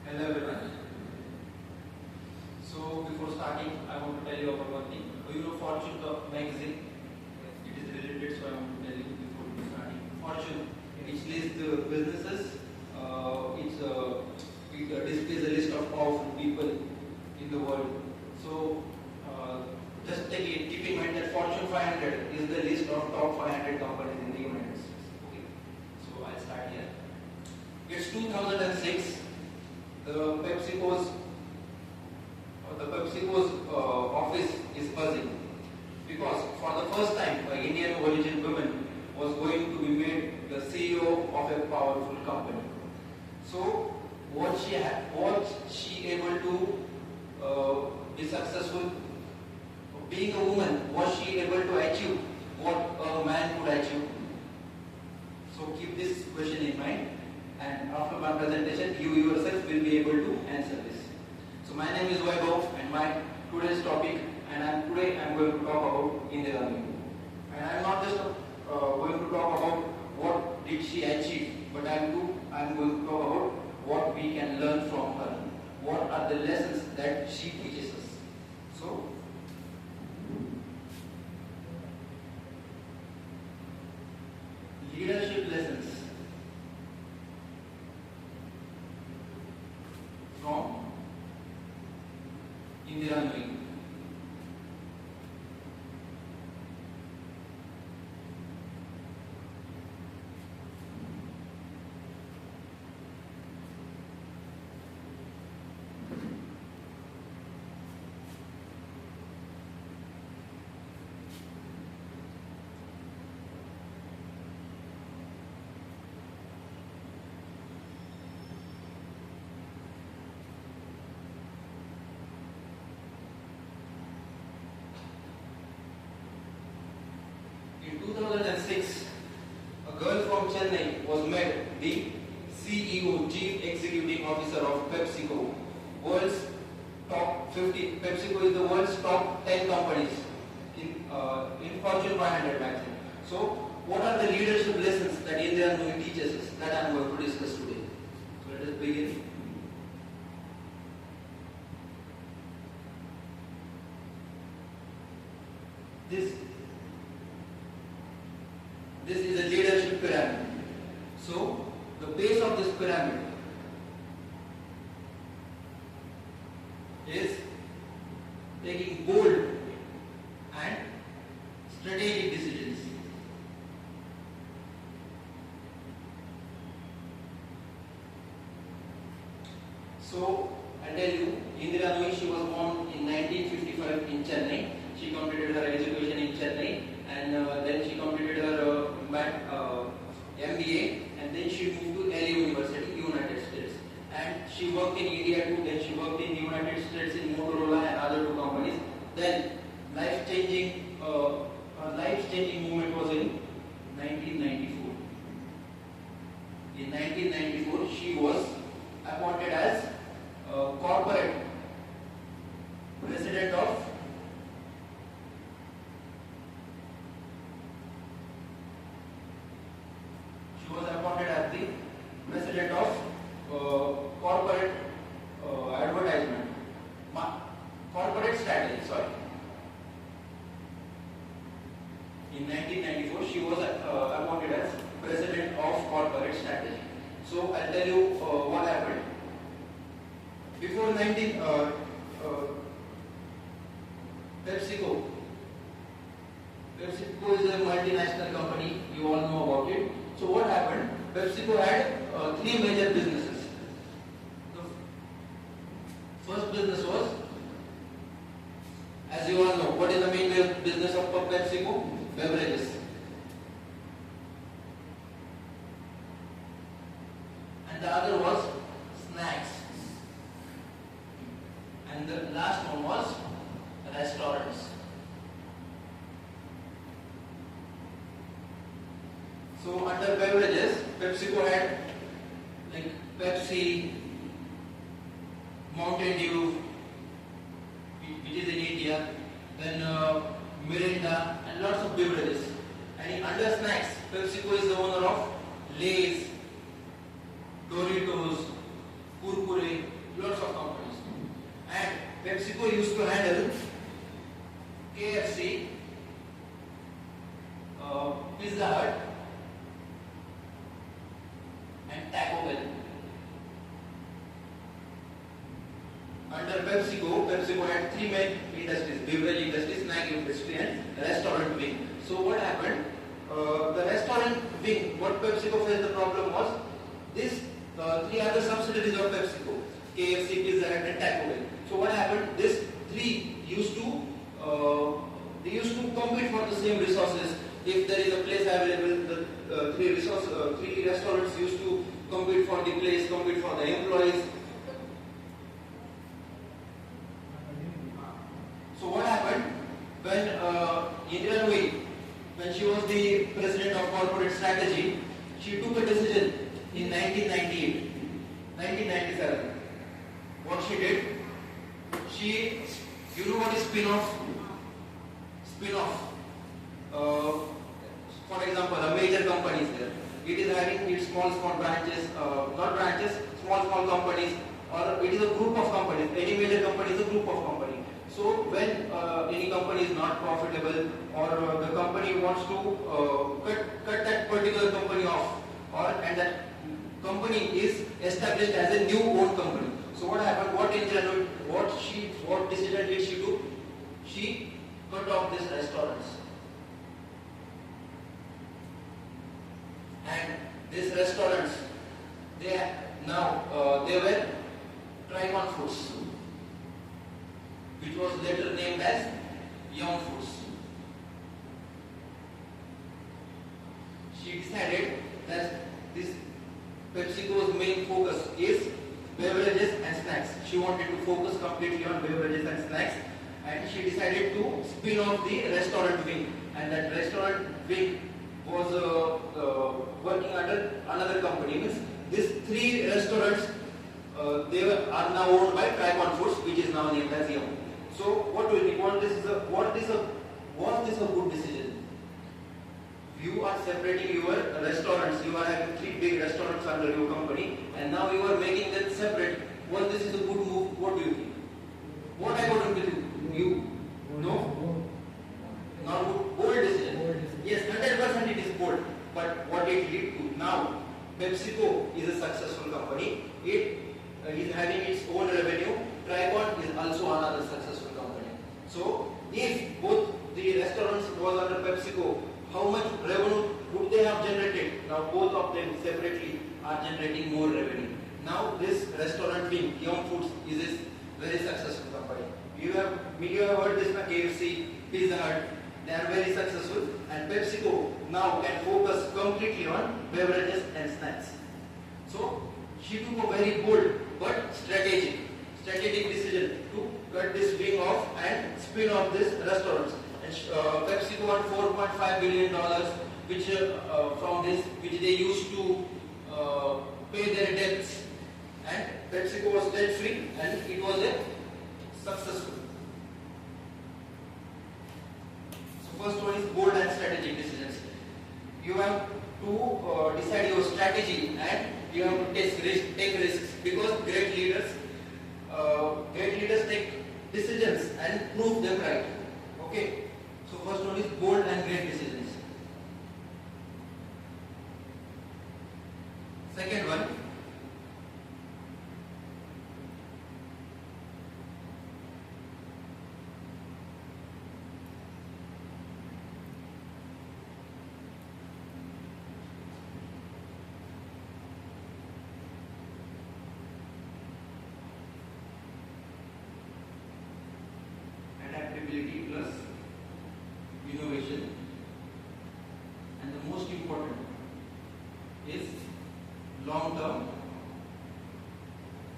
Hello everyone. So before starting, I want to tell you about one thing. Do you know Fortune the magazine? It is related, so I want to tell you before starting. Fortune, which lists the businesses. It displays a list of powerful people in the world. So just keep in mind that Fortune 500 is the list of top 500 companies in the United States. Okay. So I'll start here. It's 2006. The PepsiCo's office is buzzing because for the first time an Indian origin woman was going to be made the CEO of a powerful company. So was she able to be successful? Being a woman, was she able to achieve what a man could achieve? So keep this question in mind, and after my presentation you yourself will be able to answer this. So my name is Vaibhav and my today's topic, and today I am going to talk about Indira Nooyi. And I am not just going to talk about what did she achieve, but I am going to talk about what we can learn from her. What are the lessons that she teaches us. So leadership lessons from Indira Nooyi. In 2006, a girl from Chennai was made the CEO, Chief Executive Officer of PepsiCo, world's top 50. PepsiCo is the world's top 10 companies in Fortune 500 magazine. So, what are the leadership lessons that Indira Nooyi teaches us that I am going to discuss today? So, let us begin. This is a leadership pyramid. So, the base of this pyramid is taking bold and strategic decisions. So, I tell you, Indira Nooyi, she was born in 1955 in Chennai. She completed her education in Chennai, and then she completed her MBA, and then she moved to LA University, United States. And she worked in India too, then she worked in the United States in Motorola and other two companies. Then life-changing movement was in 1994. In 1994, she was appointed as corporate president of corporate corporate strategy. Sorry. In 1994, she was appointed as president of corporate strategy. So I'll tell you what happened. Before PepsiCo is a multinational company. You all know about it. So what happened? PepsiCo had three major businesses. The first business was, as you all know, what is the main business of PepsiCo? Beverages. And the other was snacks. And the last one was restaurants. So under beverages, PepsiCo had like Pepsi, Mountain Dew, which is in India, then Mirinda, and lots of beverages. And under snacks, PepsiCo is the owner of Lay's, Doritos, Kurkure, PepsiCo used to handle KFC, Pizza Hut, and Taco Bell. Under PepsiCo had three main industries: beverage industry, snack industry, and restaurant wing. So what happened? The restaurant wing, what PepsiCo faced the problem was, these three other subsidiaries of PepsiCo, KFC, Pizza Hut, and Taco Bell. So what happened? These three used to compete for the same resources. If there is a place available, the three restaurants used to compete for the place, compete for the employees. So what happened when Indira Nooyi, when she was the president of corporate strategy, she took a decision in 1998, 1997. What she did, you know what is spin-off? For example, a major company is there. It is having its small branches, not branches, small companies, or it is a group of companies. Any major company is a group of companies. So when any company is not profitable, or the company wants to cut that particular company off, and that company is established as a new owned company. So what happened? What decision did she do? She cut off these restaurants, and these restaurants, they were Tricon Foods, which was later named as Yum Foods. She decided that this PepsiCo's main focus is beverages and snacks. She wanted to focus completely on beverages and snacks, and she decided to spin off the restaurant wing. And that restaurant wing was working under another company. Means these three restaurants, they are now owned by Tricon Foods, which is now named as Yum. So what do you think? Was this a good decision? You are separating your restaurants. You are having three big restaurants under your company, and now you are making them separate. Was this is a good move? What do you think? What according to you? No? Not good. Bold decision. Yes, 100% it is bold. But what it lead to now? PepsiCo is a successful company. It is having its own revenue. Tricon is also another successful company. So if both the restaurants was under PepsiCo, how much revenue would they have generated? Now both of them separately are generating more revenue. Now this restaurant wing, Yum Foods, is a very successful company. You have heard this from KFC, Pizza Hut, they are very successful, and PepsiCo now can focus completely on beverages and snacks. So she took a very bold but strategic decision to cut this wing off and spin off these restaurants. And PepsiCo had $4.5 billion, which from this, which they used to pay their debts, and PepsiCo was debt free, and it was a successful. So first one is bold and strategic decisions. You have to decide your strategy, and you have to take risks, because great leaders take decisions and prove them right. Okay. So first one is bold and great decisions. Second one, adaptability plus innovation, and the most important is long-term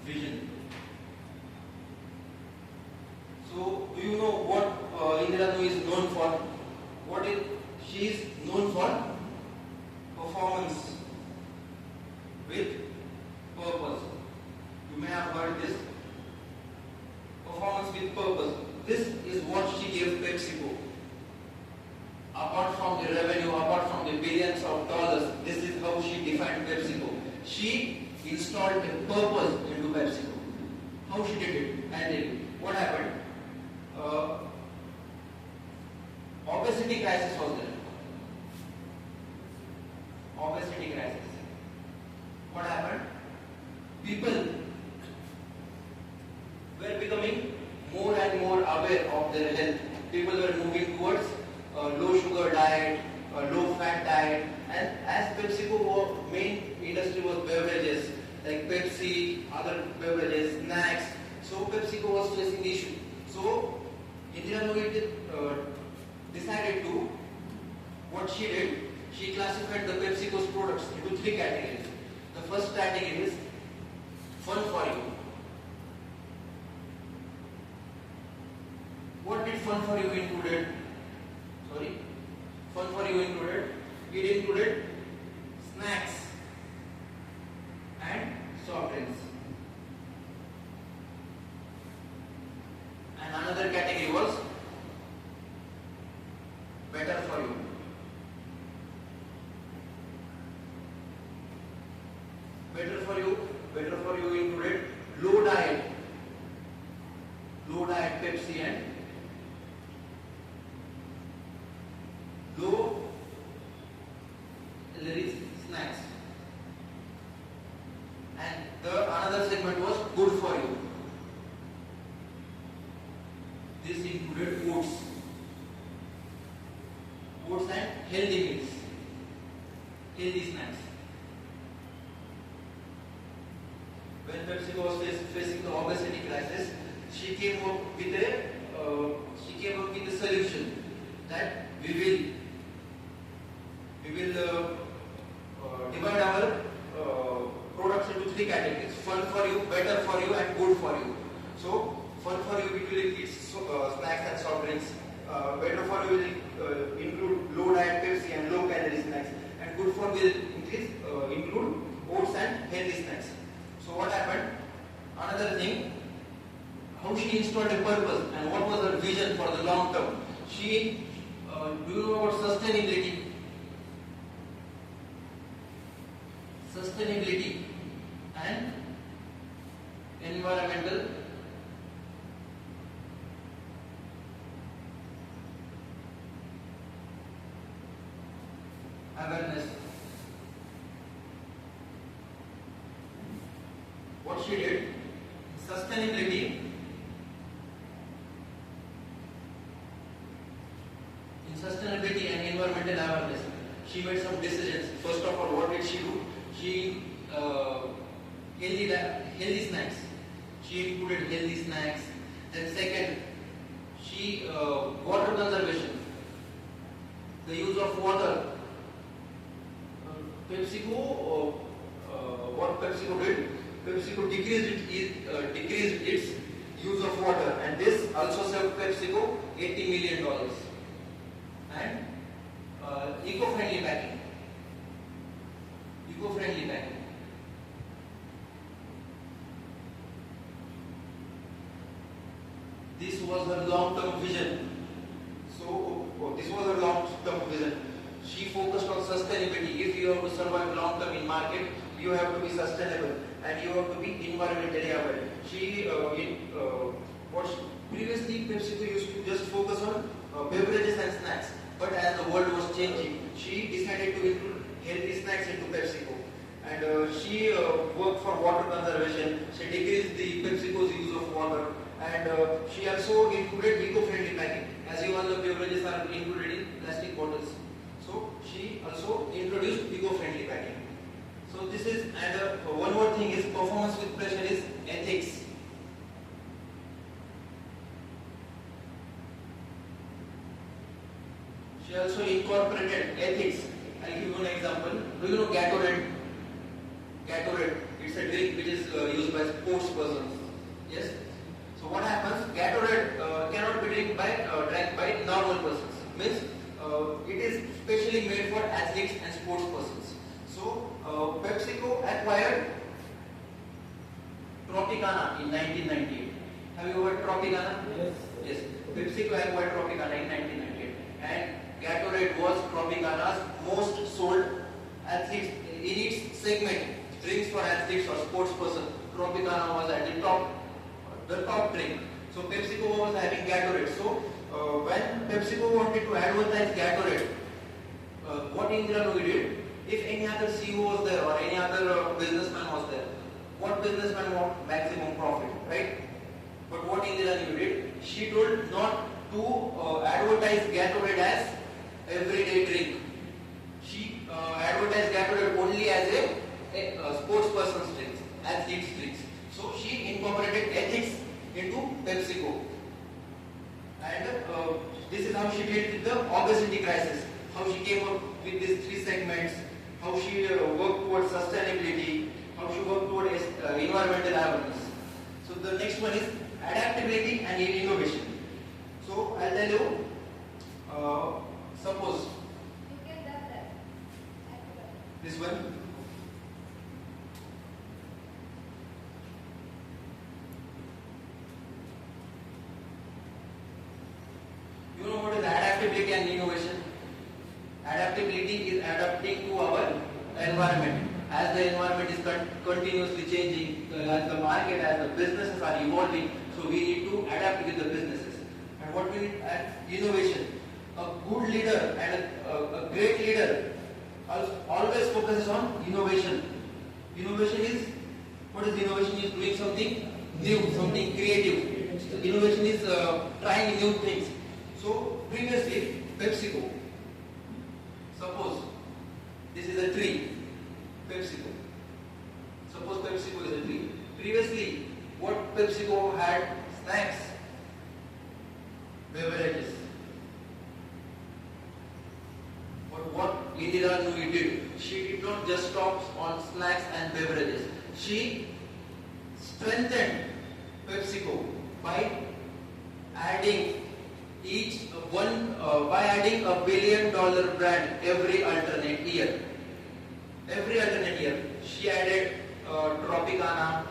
vision. So, do you know what Indira Nooyi is known for? She is known for? Performance with purpose. You may have heard this. Performance with purpose. This is what she gave PepsiCo. Apart from the revenue, apart from the billions of dollars, this is how she defined PepsiCo. She installed a purpose into PepsiCo. How she did it? And what happened? uh, obesity crisis was there. Obesity crisis. What happened? People were becoming more and more aware of their health. People were moving towards low sugar diet, low fat diet, and as PepsiCo main industry was beverages like Pepsi, other beverages, snacks. So PepsiCo was facing the issue. So Indira Nooyi decided to, what she did, she classified the PepsiCo's products into three categories. The first category is fun for you. What did fun for you included? Sorry? Fun for you included? It included snacks and soft drinks. And another category was better for you. Better for you included low diet Pepsi and low calorie snacks. And the another segment was good for you. This included oats and healthy meals, healthy snacks. When PepsiCo was facing the obesity crisis, she came up with a solution that we will divide our products into three categories: fun for you, better for you, and good for you. So, fun for you will include snacks and soft drinks. Better for you will include low diet Pepsi and low calorie snacks, and good for will include oats and healthy snacks. So what happened? Another thing, how she installed a purpose and what was her vision for the long term. She, do you know about sustainability? Sustainability and environmental awareness. What she did, sustainability, and environmental awareness, she made some decisions. First of all, what did she do? She healthy snacks. She included healthy snacks. Then second, she water conservation, the use of water. What PepsiCo did? PepsiCo decreased its use of water, and this also saved PepsiCo $80 million. And eco-friendly packing. This was her long-term vision. She focused on sustainability. If you have to survive long-term in market, you have to be sustainable and you have to be environmentally aware. Previously PepsiCo used to just focus on beverages and snacks, but as the world was changing, she decided to include healthy snacks into PepsiCo. And she worked for water conservation. She decreased the PepsiCo's use of water, and she also included eco-friendly packing. As you all know, beverages are included in plastic bottles. So she also introduced eco-friendly packing. So this is, and one more thing is performance with pressure is ethics. She also incorporated ethics. I'll give you an example. Do you know Gatorade? Gatorade, it's a drink which is used by sports persons. Yes? So what happens? Gatorade cannot be drank by normal persons. Means it is specially made for athletes and sports persons. So PepsiCo acquired Tropicana in 1998. Have you heard Tropicana? Yes. PepsiCo acquired Tropicana in 1998, and Gatorade was Tropicana's most sold athletes in its segment, drinks for athletes or sports person. Tropicana was at the top drink. So PepsiCo was having Gatorade. So when PepsiCo wanted to advertise Gatorade, what Indira Nooyi did, if any other CEO was there or any other businessman was there, what businessman want maximum profit, right? But what Indira Nooyi did, she told not to advertise Gatorade as everyday drink. She advertised Gatorade only as a sports person's drinks, athlete's drinks. So she incorporated ethics into PepsiCo. And this is how she dealt with the obesity crisis, how she came up with these 3 segments, how she worked towards sustainability, how she worked towards environmental awareness. So the next one is adaptability and innovation. So I'll tell you, suppose this one. You know what is adaptability and innovation? Adaptability is adapting to our environment. As the environment is continuously changing, as the market, as the businesses are evolving, so we need to adapt with the businesses. And what we need? Innovation. A good leader and a great leader always focuses on innovation. Innovation is, what is innovation? Is doing something new, something creative. Innovation is trying new things. So previously, PepsiCo, suppose this is a tree, PepsiCo. Suppose PepsiCo is a tree. Previously, what PepsiCo had? Snacks, beverages. But what Indira Nooyi did, she did not just stop on snacks and beverages. She strengthened PepsiCo by adding by adding $1 billion brand every alternate year. Every alternate year, she added Tropicana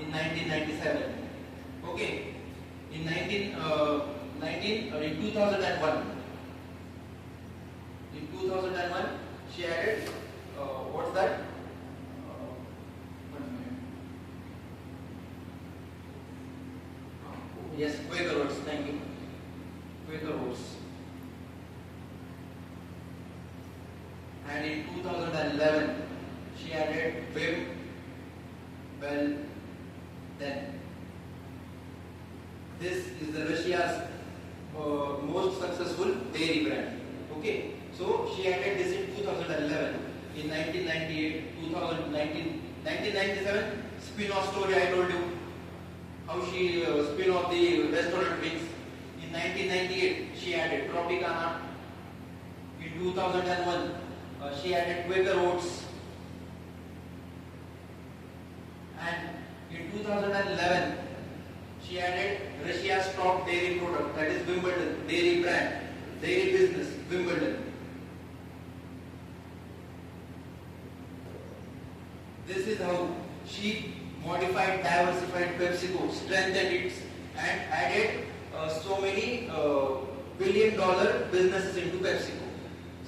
in 1997. Okay, in 2001. In 2001, she added what's that? Yes, Quaker Oats, thank you. Quaker Oats. And in 2011, she added Bim Bell Then. This is the Russia's most successful dairy brand. Okay, so she added this in 2011. In 1998, 1997, spin-off story I told you. How she spin off the restaurant wings. In 1998, she added Tropicana. In 2001, she added Quaker Oats. And in 2011, she added Russia's top dairy product, that is Wimbledon, dairy brand, dairy business, Wimbledon. This is how she modified, diversified PepsiCo, strengthened it, and added so many billion-dollar businesses into PepsiCo.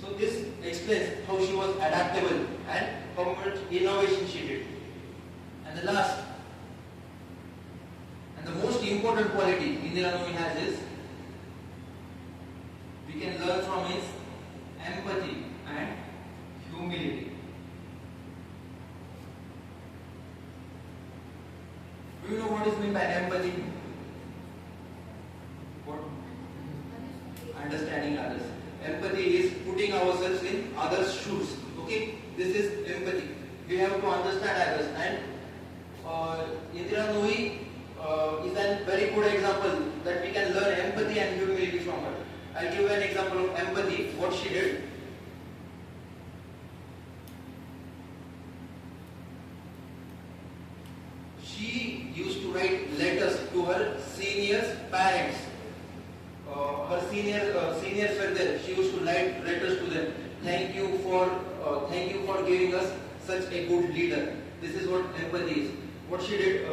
So this explains how she was adaptable and how much innovation she did. And the last and the most important quality Indira Nooyi has is, we can learn from is empathy and humility. Do you know what is meant by empathy? What? Understanding others. Empathy is putting ourselves in others' shoes. Okay? This is empathy. We have to understand others. And Indira Nooyi is a very good example that we can learn empathy and humility from her. I'll give you an example of empathy, what she did. She used to write letters to her seniors' parents. Her seniors were there. She used to write letters to them. Thank you for giving us such a good leader. This is what empathy is. What she did,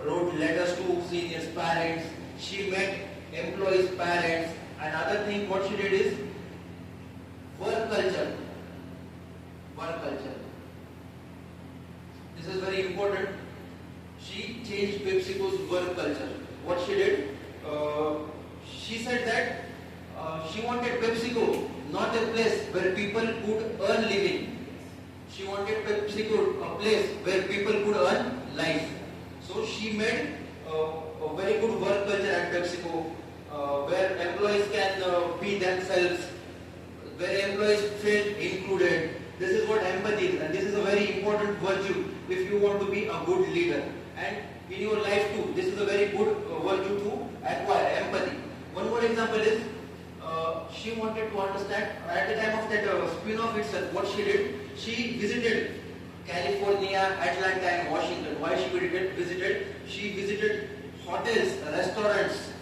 wrote letters to seniors' parents. She met employees' parents. Another thing, what she did is work culture. This is very important. changed PepsiCo's work culture. What she did, she said that she wanted PepsiCo not a place where people could earn living. She wanted PepsiCo a place where people could earn life. So she made a very good work culture at PepsiCo, where employees can be themselves, where employees feel included. This is what empathy is, and this is a very important virtue if you want to be a good leader. And in your life too, this is a very good virtue to acquire, empathy. One more example is, she wanted to understand, at the time of that spin-off itself, what she did, she visited California, Atlanta and Washington. Why she visited? She visited hotels, restaurants,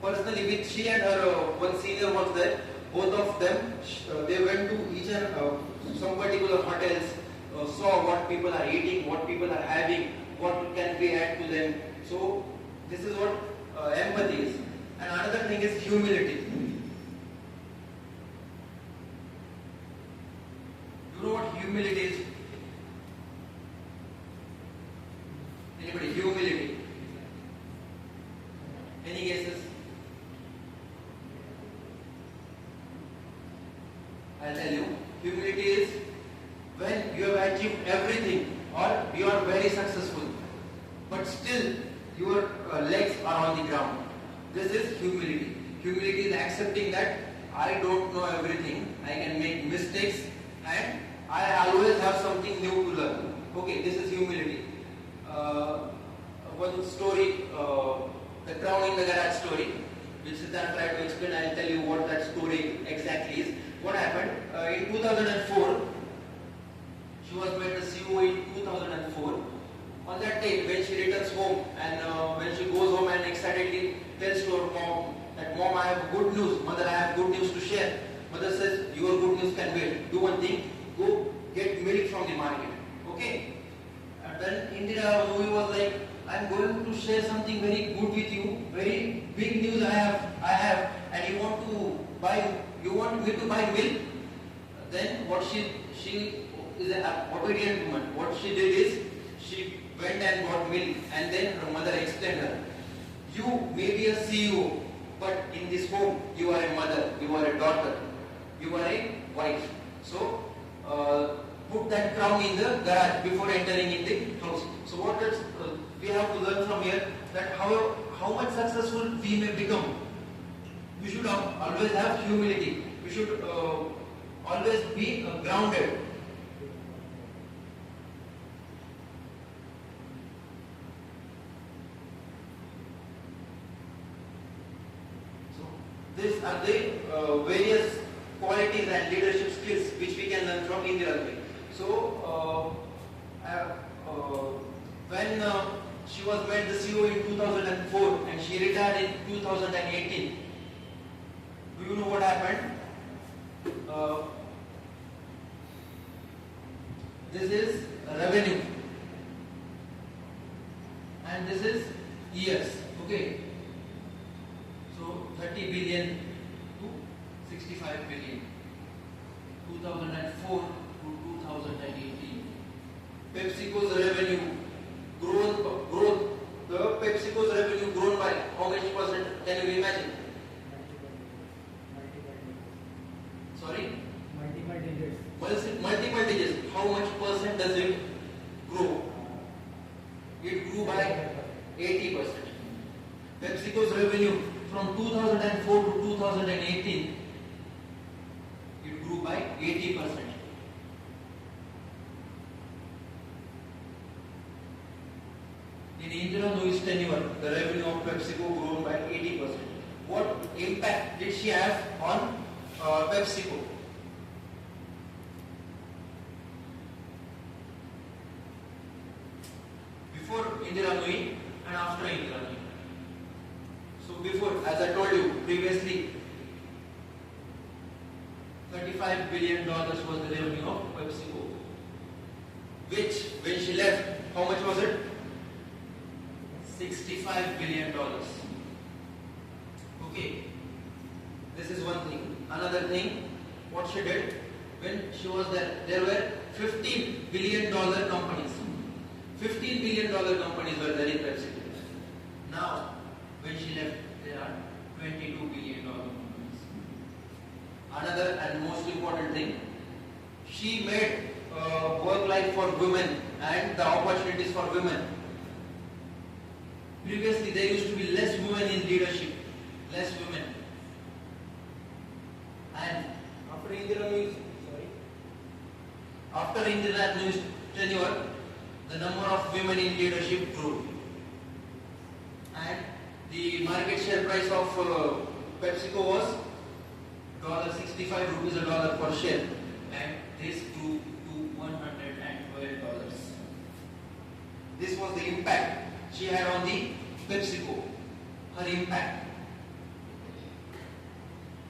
personally with she and her one senior was there. Both of them, they went to each and some particular hotels, saw what people are eating, what people are having, what can we add to them. So this is what empathy is. And another thing is humility. You know what humility is? Anybody? Humility. Any guesses? I'll tell you. Humility is when you have achieved everything or you are very successful, but still your legs are on the ground. This is humility. Humility is accepting that I don't know everything, I can make mistakes, and I always have something new to learn. Okay, this is humility. One story, the crown in the garage story, which Siddharth tried to explain. I'll tell you what that story exactly is. What happened? In 2004, she was made the CEO in 2004. On that day, when she returns home and when she goes home and excitedly tells to her mom that, "Mom, I have good news. Mother, I have good news to share." Mother says, "Your good news can wait. Do one thing. Go get milk from the market." Okay? And then Indira Nooyi was like, "I'm going to share something very good with you. Very big news I have, and you want me to buy milk?" Then what she is an obedient woman. What she did is she went and bought milk, and then her mother explained her, "You may be a CEO, but in this home you are a mother, you are a daughter, you are a wife. So put that crown in the garage before entering in the house." So what is we have to learn from here, that how much successful we may become, we should always have humility. We should always be grounded. So these are the various qualities and leadership skills which we can learn from Indira Nooyi. So when she was made the CEO in 2004 and she retired in 2018, do you know what happened? This is revenue and this is years. Okay, so 30 billion to 65 billion, 2004 to 2018. PepsiCo's revenue growth. The PepsiCo's revenue grown by how much percent? Can you imagine? Sorry? Multiple digits. How much percent does it grow? It grew by 80%. PepsiCo's revenue from 2004 to 2018, it grew by 80%. In Indira Nooyi's tenure, the revenue of PepsiCo grew by 80%. What impact did she have on PepsiCo? Before Indira Nooyi and after Indira Nooyi. So before, as I told you previously, $35 billion was the revenue of PepsiCo. Which, when she left, how much was it? $65 billion. Okay, this is one thing. Another thing, what she did, when she was there were $15 billion companies. $15 billion companies were there in PepsiCo. Now, when she left, there are $22 billion companies. Another and most important thing, she made work life for women and the opportunities for women. Previously, there used to be less women in leadership, less women. And after Indira Nooyi's tenure, the number of women in leadership grew. And the market share price of PepsiCo was $65 a dollar per share. And this grew to $112. This was the impact she had on the PepsiCo, her impact.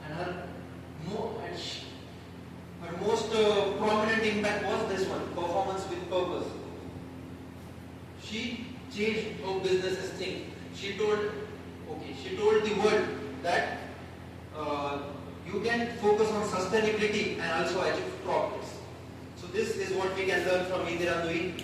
And her most prominent impact was this one, performance with purpose. She changed how businesses think. She told the world that you can focus on sustainability and also achieve progress. So this is what we can learn from Indira Nooyi.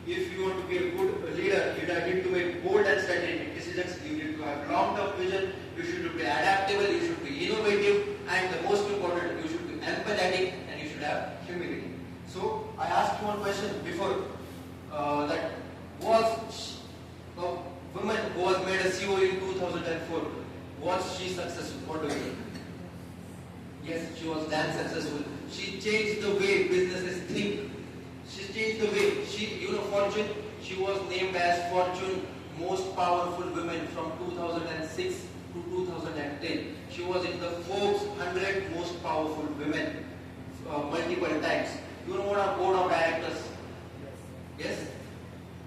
If you want to be a good leader, you need to make bold and strategic decisions. You need to have long-term vision. You should be adaptable. You should be innovative, and the most important, you should be empathetic, and you should have humility. So I asked one question before that was a woman who was made a CEO in 2004. Was she successful? What do you think? Yes, she was damn successful. She changed the way businesses think. She changed the way Fortune. She was named as Fortune most powerful women from 2006 to 2010. She was in the Forbes 100 most powerful women multiple times. You know what are board of directors? Yes.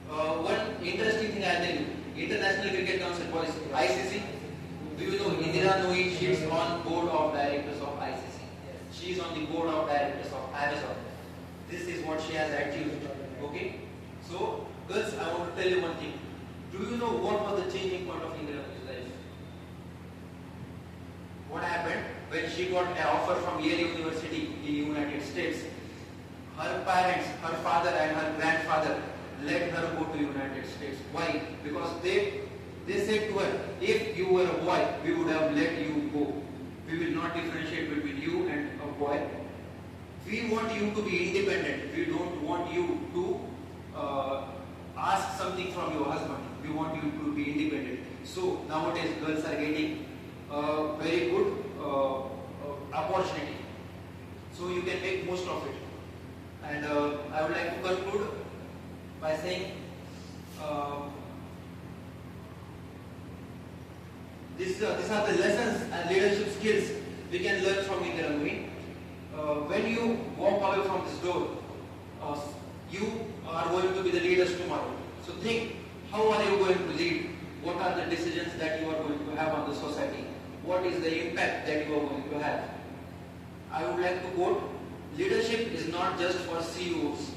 One interesting thing I'll tell you. International Cricket Council policy, ICC. Do you know Indira Nooyi? She is on board of directors of ICC. She is on the board of directors of Amazon. This is what she has achieved. Okay. So, girls, I want to tell you one thing. Do you know what was the changing point of Indira Nooyi's life? What happened when she got an offer from Yale University in the United States? Her parents, her father and her grandfather let her go to United States. Why? Because they said to her, if you were a boy, we would have let you go. We will not differentiate between you and a boy. We want you to be independent. We don't want you to ask something from your husband. We want you to be independent. So nowadays girls are getting a very good opportunity. So you can make most of it. And I would like to conclude by saying these are the lessons and leadership skills we can learn from Indira Nooyi. When you walk away from this door, you are going to be the leaders tomorrow. So think, how are you going to lead? What are the decisions that you are going to have on the society? What is the impact that you are going to have? I would like to quote, leadership is not just for CEOs.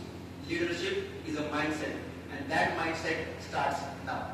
Leadership is a mindset, and that mindset starts now.